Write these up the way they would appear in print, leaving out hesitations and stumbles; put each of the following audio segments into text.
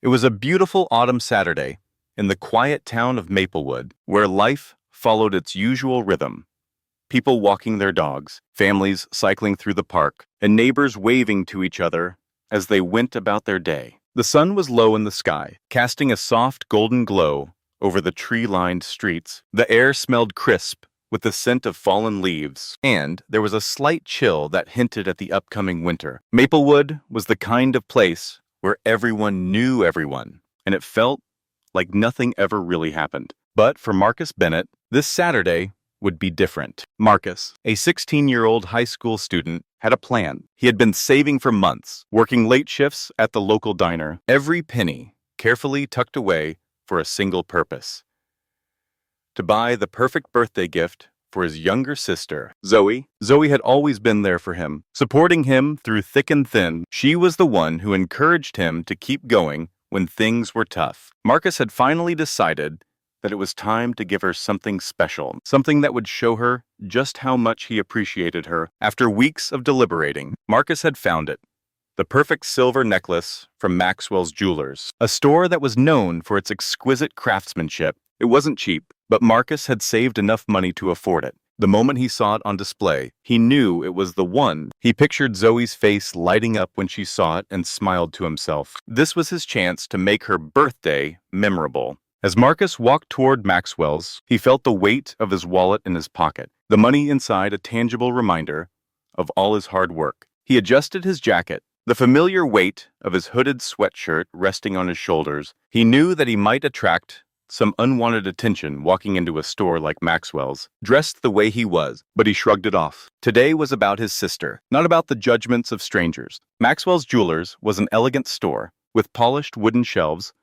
It was a beautiful autumn Saturday in the quiet town of Maplewood, where life followed its usual rhythm. People walking their dogs, families cycling through the park, and neighbors waving to each other as they went about their day. The sun was low in the sky, casting a soft golden glow over the tree-lined streets. The air smelled crisp with the scent of fallen leaves, and there was a slight chill that hinted at the upcoming winter. Maplewood was the kind of place where everyone knew everyone, and it felt like nothing ever really happened. But for Marcus Bennett, this Saturday would be different. Marcus, a 16-year-old high school student, had a plan. He had been saving for months, working late shifts at the local diner, every penny carefully tucked away for a single purpose: to buy the perfect birthday gift for his younger sister, Zoe. Zoe had always been there for him, supporting him through thick and thin. She was the one who encouraged him to keep going when things were tough. Marcus had finally decided that it was time to give her something special, something that would show her just how much he appreciated her. After weeks of deliberating, Marcus had found it: the perfect silver necklace from Maxwell's Jewelers, a store that was known for its exquisite craftsmanship. It wasn't cheap, but Marcus had saved enough money to afford it. The moment he saw it on display, he knew it was the one. He pictured Zoe's face lighting up when she saw it and smiled to himself. This was his chance to make her birthday memorable. As Marcus walked toward Maxwell's, he felt the weight of his wallet in his pocket, the money inside a tangible reminder of all his hard work. He adjusted his jacket, the familiar weight of his hooded sweatshirt resting on his shoulders. He knew that he might attract some unwanted attention walking into a store like Maxwell's, dressed the way he was, but he shrugged it off. Today was about his sister, not about the judgments of strangers. Maxwell's Jewelers was an elegant store with polished wooden shelves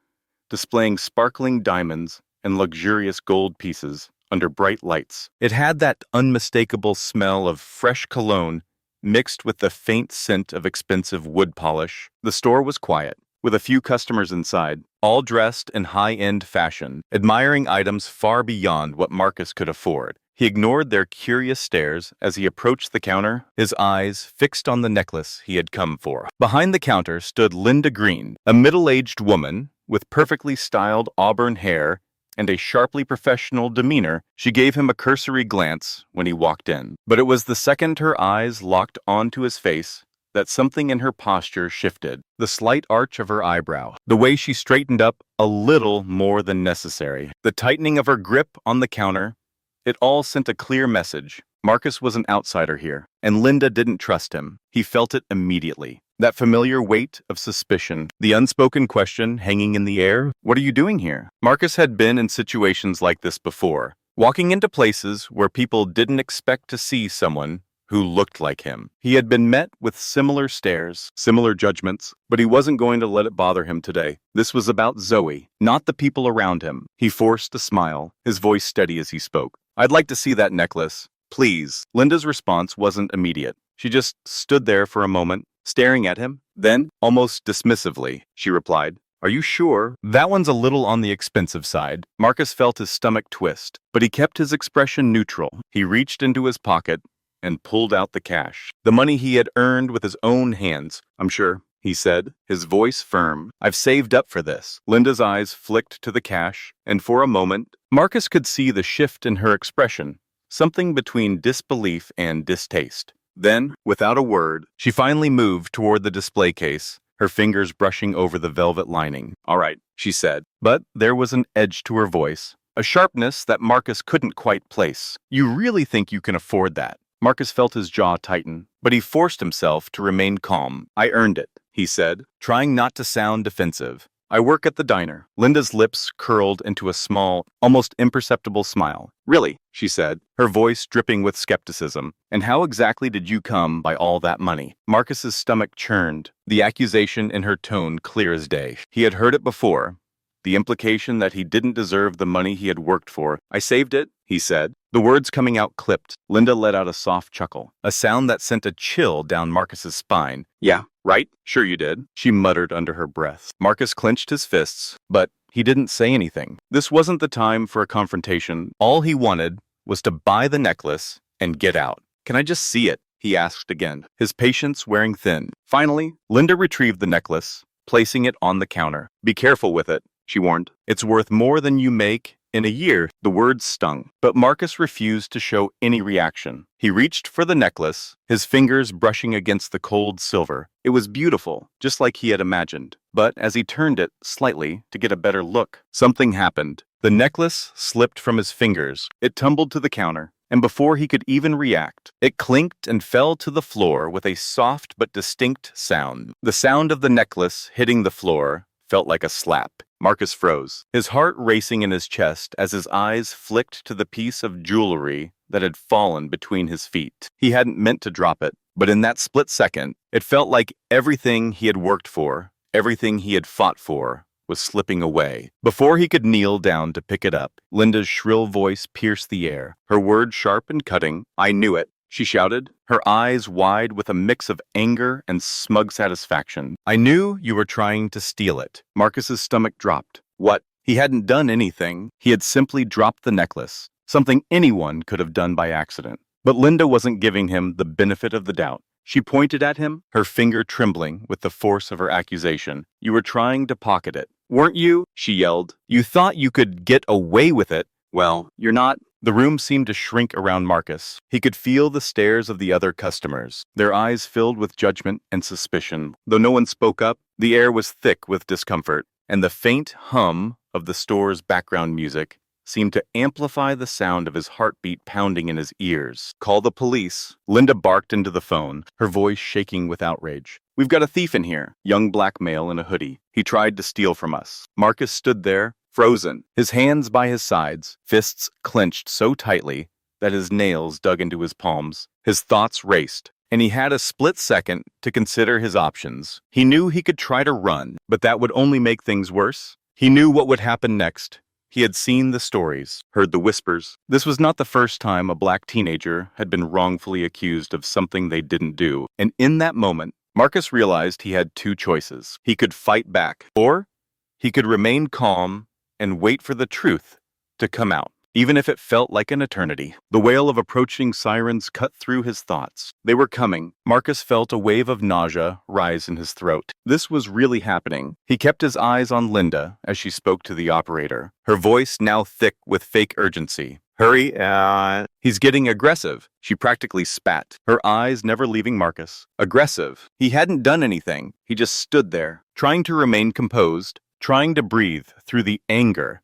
displaying sparkling diamonds and luxurious gold pieces under bright lights. It had that unmistakable smell of fresh cologne mixed with the faint scent of expensive wood polish. The store was quiet, with a few customers inside, all dressed in high-end fashion, admiring items far beyond what Marcus could afford. He ignored their curious stares as he approached the counter, his eyes fixed on the necklace he had come for. Behind the counter stood Linda Green, a middle-aged woman with perfectly styled auburn hair and a sharply professional demeanor. She gave him a cursory glance when he walked in, but it was the second her eyes locked onto his face that something in her posture shifted. The slight arch of her eyebrow, the way she straightened up a little more than necessary, the tightening of her grip on the counter, it all sent a clear message. Marcus was an outsider here, and Linda didn't trust him. He felt it immediately. That familiar weight of suspicion, the unspoken question hanging in the air: what are you doing here? Marcus had been in situations like this before, walking into places where people didn't expect to see someone who looked like him. He had been met with similar stares, similar judgments, but he wasn't going to let it bother him today. This was about Zoe, not the people around him. He forced a smile, his voice steady as he spoke. "I'd like to see that necklace, please." Linda's response wasn't immediate. She just stood there for a moment, staring at him. Then, almost dismissively, she replied, "Are you sure? That one's a little on the expensive side." Marcus felt his stomach twist, but he kept his expression neutral. He reached into his pocket and pulled out the cash, the money he had earned with his own hands. "I'm sure," he said, his voice firm. "I've saved up for this." Linda's eyes flicked to the cash, and for a moment, Marcus could see the shift in her expression, something between disbelief and distaste. Then, without a word, she finally moved toward the display case, her fingers brushing over the velvet lining. "All right," she said, but there was an edge to her voice, a sharpness that Marcus couldn't quite place. "You really think you can afford that?" Marcus felt his jaw tighten, but he forced himself to remain calm. "I earned it," he said, trying not to sound defensive. "I work at the diner." Linda's lips curled into a small, almost imperceptible smile. "Really?" she said, her voice dripping with skepticism. "And how exactly did you come by all that money?" Marcus's stomach churned, the accusation in her tone clear as day. He had heard it before, the implication that he didn't deserve the money he had worked for. "I saved it," he said, the words coming out clipped. Linda let out a soft chuckle, a sound that sent a chill down Marcus's spine. "Yeah, right? Sure you did," she muttered under her breath. Marcus clenched his fists, but he didn't say anything. This wasn't the time for a confrontation. All he wanted was to buy the necklace and get out. "Can I just see it?" he asked again, his patience wearing thin. Finally, Linda retrieved the necklace placing it on the counter. "Be careful with it," she warned. "It's worth more than you make in a year." The words stung, but Marcus refused to show any reaction. He reached for the necklace, his fingers brushing against the cold silver. It was beautiful, just like he had imagined. But as he turned it slightly to get a better look, something happened. The necklace slipped from his fingers. It tumbled to the counter, and before he could even react, it clinked and fell to the floor with a soft but distinct sound. The sound of the necklace hitting the floor felt like a slap. Marcus froze, his heart racing in his chest as his eyes flicked to the piece of jewelry that had fallen between his feet. He hadn't meant to drop it, but in that split second, it felt like everything he had worked for, everything he had fought for, was slipping away. Before he could kneel down to pick it up, Linda's shrill voice pierced the air, her words sharp and cutting. "I knew it," she shouted, her eyes wide with a mix of anger and smug satisfaction. "I knew you were trying to steal it." Marcus's stomach dropped. What? He hadn't done anything. He had simply dropped the necklace, something anyone could have done by accident. But Linda wasn't giving him the benefit of the doubt. She pointed at him, her finger trembling with the force of her accusation. "You were trying to pocket it, weren't you?" she yelled. "You thought you could get away with it. Well, you're not." The room seemed to shrink around Marcus. He could feel the stares of the other customers, their eyes filled with judgment and suspicion. Though no one spoke up, the air was thick with discomfort, and the faint hum of the store's background music seemed to amplify the sound of his heartbeat pounding in his ears. "Call the police." Linda barked into the phone, her voice shaking with outrage. "We've got a thief in here." Young black male in a hoodie. "He tried to steal from us." Marcus stood there, frozen, his hands by his sides, fists clenched so tightly that his nails dug into his palms. His thoughts raced, and he had a split second to consider his options. He knew he could try to run, but that would only make things worse. He knew what would happen next. He had seen the stories, heard the whispers. This was not the first time a black teenager had been wrongfully accused of something they didn't do, and in that moment, Marcus realized he had two choices. He could fight back, or he could remain calm and wait for the truth to come out, even if it felt like an eternity. The wail of approaching sirens cut through his thoughts. They were coming. Marcus felt a wave of nausea rise in his throat. This was really happening. He kept his eyes on Linda as she spoke to the operator, her voice now thick with fake urgency. "Hurry, He's getting aggressive." She practically spat, her eyes never leaving Marcus. Aggressive. He hadn't done anything. He just stood there, trying to remain composed, trying to breathe through the anger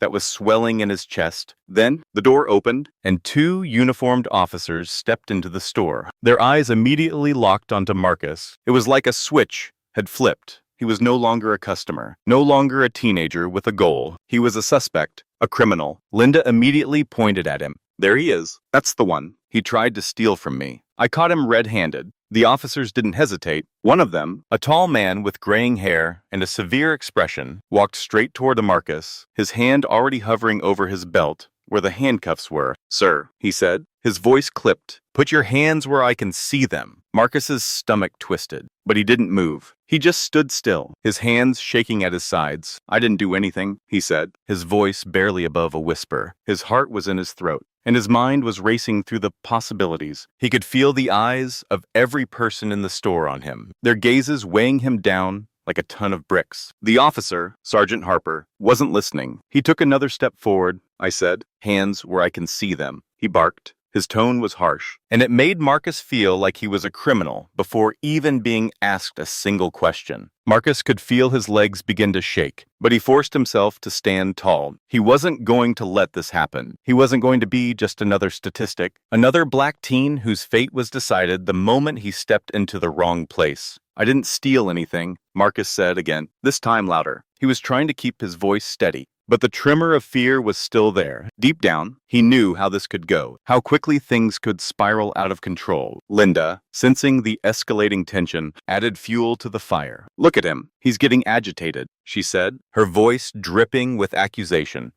that was swelling in his chest. Then the door opened, and two uniformed officers stepped into the store. Their eyes immediately locked onto Marcus. It was like a switch had flipped. He was no longer a customer, no longer a teenager with a goal. He was a suspect, a criminal. Linda immediately pointed at him. "There he is. That's the one. He tried to steal from me. I caught him red-handed." The officers didn't hesitate. One of them, a tall man with graying hair and a severe expression, walked straight toward Marcus, his hand already hovering over his belt where the handcuffs were. "Sir," he said, his voice clipped. "Put your hands where I can see them." Marcus's stomach twisted, but he didn't move. He just stood still, his hands shaking at his sides. "I didn't do anything," he said, his voice barely above a whisper. His heart was in his throat, and his mind was racing through the possibilities. He could feel the eyes of every person in the store on him, their gazes weighing him down like a ton of bricks. The officer, Sergeant Harper, wasn't listening. He took another step forward. "I said, hands where I can see them," he barked. His tone was harsh, and it made Marcus feel like he was a criminal before even being asked a single question. Marcus could feel his legs begin to shake, but he forced himself to stand tall. He wasn't going to let this happen. He wasn't going to be just another statistic, another black teen whose fate was decided the moment he stepped into the wrong place. "I didn't steal anything," Marcus said again, this time louder. He was trying to keep his voice steady, but the tremor of fear was still there. Deep down, he knew how this could go, how quickly things could spiral out of control. Linda, sensing the escalating tension, added fuel to the fire. "Look at him. He's getting agitated," she said, her voice dripping with accusation.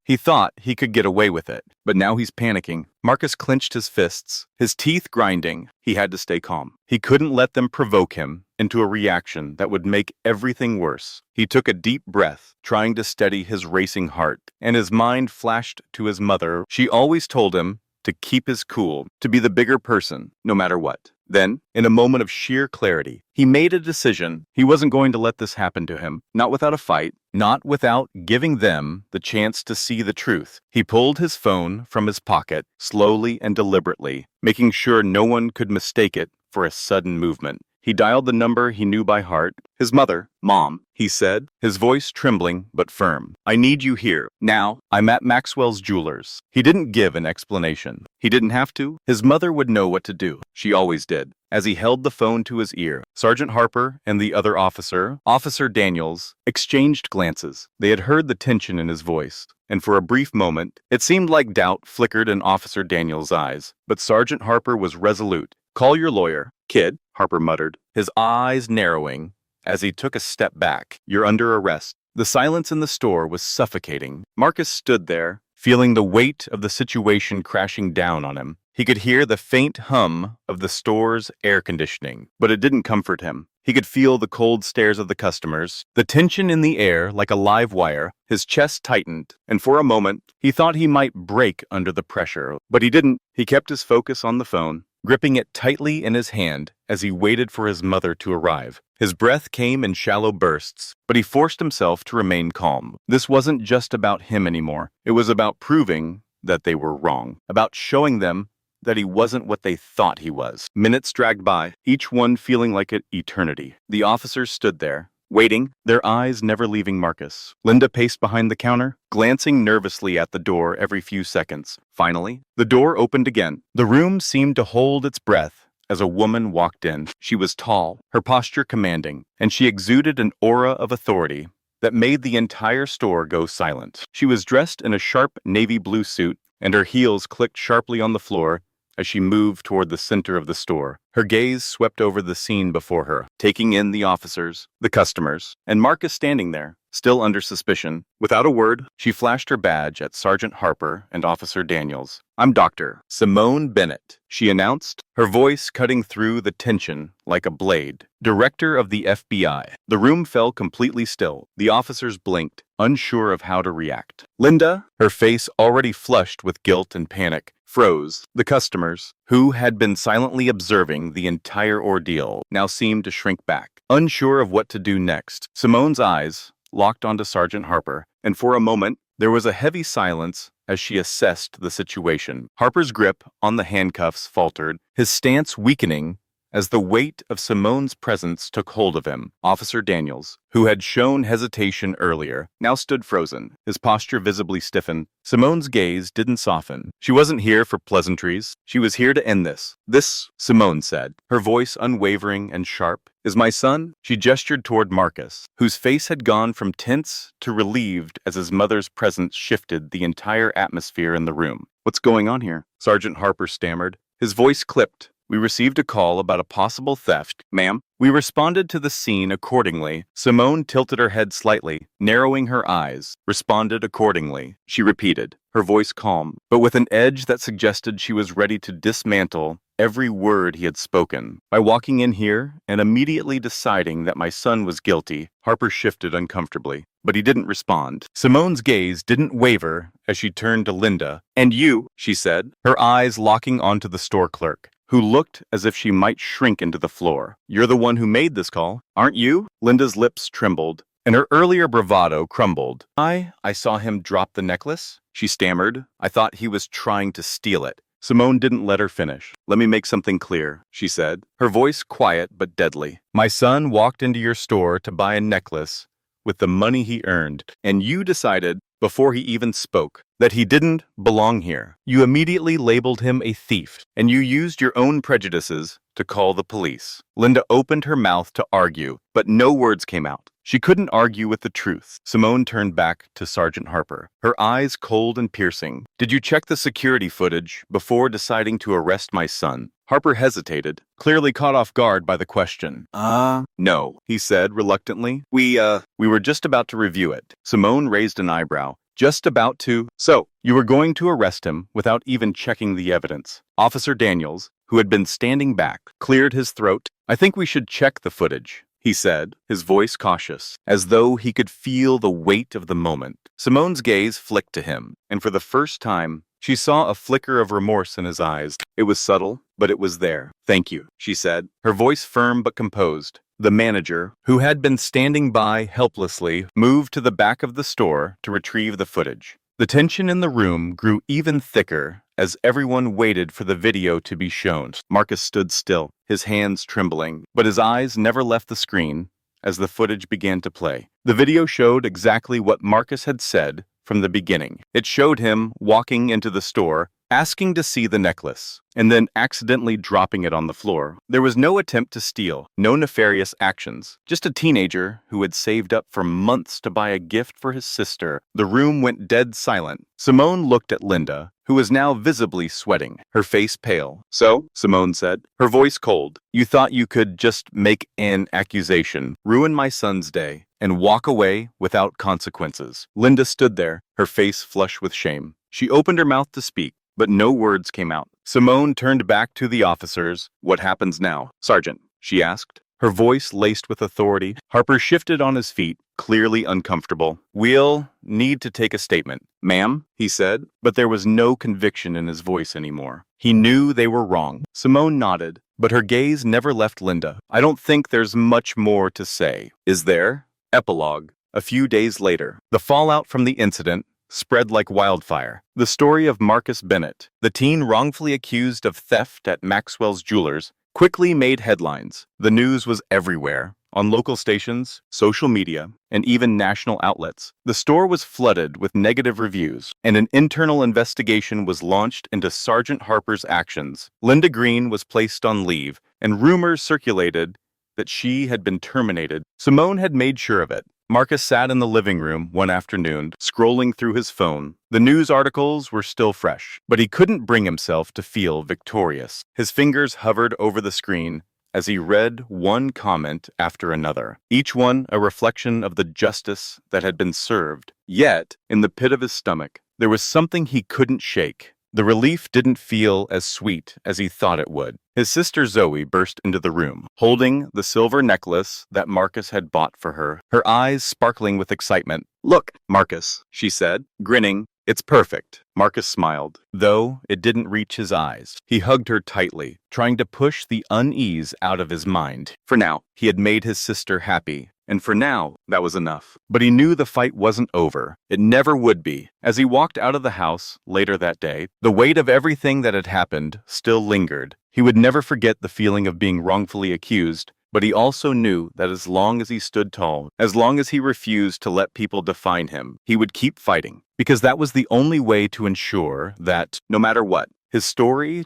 He thought he could get away with it, but now he's panicking. Marcus clenched his fists, his teeth grinding. He had to stay calm. He couldn't let them provoke him into a reaction that would make everything worse. He took a deep breath, trying to steady his racing heart, and his mind flashed to his mother. She always told him to keep his cool, to be the bigger person, no matter what. Then, in a moment of sheer clarity, he made a decision. He wasn't going to let this happen to him, not without a fight, not without giving them the chance to see the truth. He pulled his phone from his pocket, slowly and deliberately, making sure no one could mistake it for a sudden movement. He dialed the number he knew by heart. His mother. "Mom," he said, his voice trembling but firm. "I need you here. Now. I'm at Maxwell's Jewelers." He didn't give an explanation. He didn't have to. His mother would know what to do. She always did. As he held the phone to his ear, Sergeant Harper and the other officer, Officer Daniels, exchanged glances. They had heard the tension in his voice, and for a brief moment, it seemed like doubt flickered in Officer Daniels' eyes. But Sergeant Harper was resolute. "Call your lawyer." "Kid," Harper muttered, his eyes narrowing as he took a step back. "You're under arrest." The silence in the store was suffocating. Marcus stood there, feeling the weight of the situation crashing down on him. He could hear the faint hum of the store's air conditioning, but it didn't comfort him. He could feel the cold stares of the customers, the tension in the air like a live wire. His chest tightened, and for a moment, he thought he might break under the pressure. But he didn't. He kept his focus on the phone, gripping it tightly in his hand as he waited for his mother to arrive. His breath came in shallow bursts, but he forced himself to remain calm. This wasn't just about him anymore. It was about proving that they were wrong, about showing them that he wasn't what they thought he was. Minutes dragged by, each one feeling like an eternity. The officers stood there, waiting, their eyes never leaving Marcus. Linda paced behind the counter, glancing nervously at the door every few seconds. Finally, the door opened again. The room seemed to hold its breath as a woman walked in. She was tall, her posture commanding, and she exuded an aura of authority that made the entire store go silent. She was dressed in a sharp navy blue suit, and her heels clicked sharply on the floor as she moved toward the center of the store. Her gaze swept over the scene before her, taking in the officers, the customers, and Marcus standing there, still under suspicion. Without a word, she flashed her badge at Sergeant Harper and Officer Daniels. "I'm Dr. Simone Bennett," she announced, her voice cutting through the tension like a blade. "Director of the FBI." The room fell completely still. The officers blinked, unsure of how to react. Linda, her face already flushed with guilt and panic, froze. The customers, who had been silently observing the entire ordeal, now seemed to shrink back, unsure of what to do next. Simone's eyes locked onto Sergeant Harper, and for a moment, there was a heavy silence as she assessed the situation. Harper's grip on the handcuffs faltered, his stance weakening as the weight of Simone's presence took hold of him. Officer Daniels, who had shown hesitation earlier, now stood frozen, his posture visibly stiffened. Simone's gaze didn't soften. She wasn't here for pleasantries. She was here to end this. "This," Simone said, her voice unwavering and sharp, "is my son." She gestured toward Marcus, whose face had gone from tense to relieved as his mother's presence shifted the entire atmosphere in the room. "What's going on here?" Sergeant Harper stammered, his voice clipped. "We received a call about a possible theft, ma'am. We responded to the scene accordingly." Simone tilted her head slightly, narrowing her eyes. "Responded accordingly," she repeated, her voice calm, but with an edge that suggested she was ready to dismantle every word he had spoken. "By walking in here and immediately deciding that my son was guilty." Harper shifted uncomfortably, but he didn't respond. Simone's gaze didn't waver as she turned to Linda. "And you," she said, her eyes locking onto the store clerk, who looked as if she might shrink into the floor. "You're the one who made this call, aren't you?" Linda's lips trembled, and her earlier bravado crumbled. I saw him drop the necklace," she stammered. "I thought he was trying to steal it." Simone didn't let her finish. "Let me make something clear," she said, her voice quiet but deadly. "My son walked into your store to buy a necklace with the money he earned, and you decided, before he even spoke, that he didn't belong here. You immediately labeled him a thief, and you used your own prejudices to call the police." Linda opened her mouth to argue, but no words came out. She couldn't argue with the truth. Simone turned back to Sergeant Harper, her eyes cold and piercing. "Did you check the security footage before deciding to arrest my son?" Harper hesitated, clearly caught off guard by the question. No," he said reluctantly. We were just about to review it." Simone raised an eyebrow. "Just about to? So, you were going to arrest him without even checking the evidence." Officer Daniels, who had been standing back, cleared his throat. "I think we should check the footage," he said, his voice cautious, as though he could feel the weight of the moment. Simone's gaze flicked to him, and for the first time, she saw a flicker of remorse in his eyes. It was subtle, but it was there. "Thank you," she said, her voice firm but composed. The manager, who had been standing by helplessly, moved to the back of the store to retrieve the footage. The tension in the room grew even thicker as everyone waited for the video to be shown. Marcus stood still, his hands trembling, but his eyes never left the screen as the footage began to play. The video showed exactly what Marcus had said from the beginning. It showed him walking into the store, asking to see the necklace, and then accidentally dropping it on the floor. There was no attempt to steal, no nefarious actions, just a teenager who had saved up for months to buy a gift for his sister. The room went dead silent. Simone looked at Linda, who was now visibly sweating, her face pale. "So," Simone said, her voice cold, "you thought you could just make an accusation, ruin my son's day, and walk away without consequences." Linda stood there, her face flushed with shame. She opened her mouth to speak, but no words came out. Simone turned back to the officers. "What happens now, Sergeant?" she asked, her voice laced with authority. Harper shifted on his feet, clearly uncomfortable. "We'll need to take a statement, ma'am," he said, but there was no conviction in his voice anymore. He knew they were wrong. Simone nodded, but her gaze never left Linda. "I don't think there's much more to say, is there?" Epilogue. A few days later, the fallout from the incident spread like wildfire. The story of Marcus Bennett, the teen wrongfully accused of theft at Maxwell's Jewelers, quickly made headlines. The news was everywhere, on local stations, social media, and even national outlets. The store was flooded with negative reviews, and an internal investigation was launched into Sergeant Harper's actions. Linda Green was placed on leave, and rumors circulated that she had been terminated. Simone had made sure of it. Marcus sat in the living room one afternoon, scrolling through his phone. The news articles were still fresh, but he couldn't bring himself to feel victorious. His fingers hovered over the screen as he read one comment after another, each one a reflection of the justice that had been served. Yet, in the pit of his stomach, there was something he couldn't shake. The relief didn't feel as sweet as he thought it would. His sister Zoe burst into the room, holding the silver necklace that Marcus had bought for her, her eyes sparkling with excitement. "Look, Marcus," she said, grinning. "It's perfect." Marcus smiled, though it didn't reach his eyes. He hugged her tightly, trying to push the unease out of his mind. For now, he had made his sister happy. And for now, that was enough. But he knew the fight wasn't over. It never would be. As he walked out of the house later that day, the weight of everything that had happened still lingered. He would never forget the feeling of being wrongfully accused, but he also knew that as long as he stood tall, as long as he refused to let people define him, he would keep fighting, because that was the only way to ensure that, no matter what, his story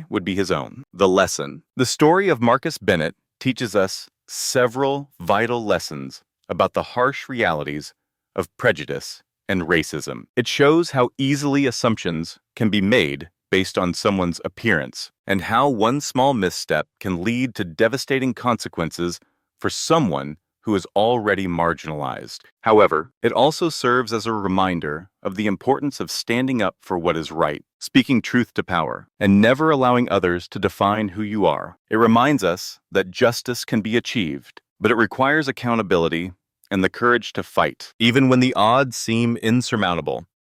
would be his own. The lesson. The story of Marcus Bennett teaches us several vital lessons about the harsh realities of prejudice and racism. It shows how easily assumptions can be made based on someone's appearance, and how one small misstep can lead to devastating consequences for someone who is already marginalized. However, it also serves as a reminder of the importance of standing up for what is right, speaking truth to power, and never allowing others to define who you are. It reminds us that justice can be achieved, but it requires accountability and the courage to fight, even when the odds seem insurmountable.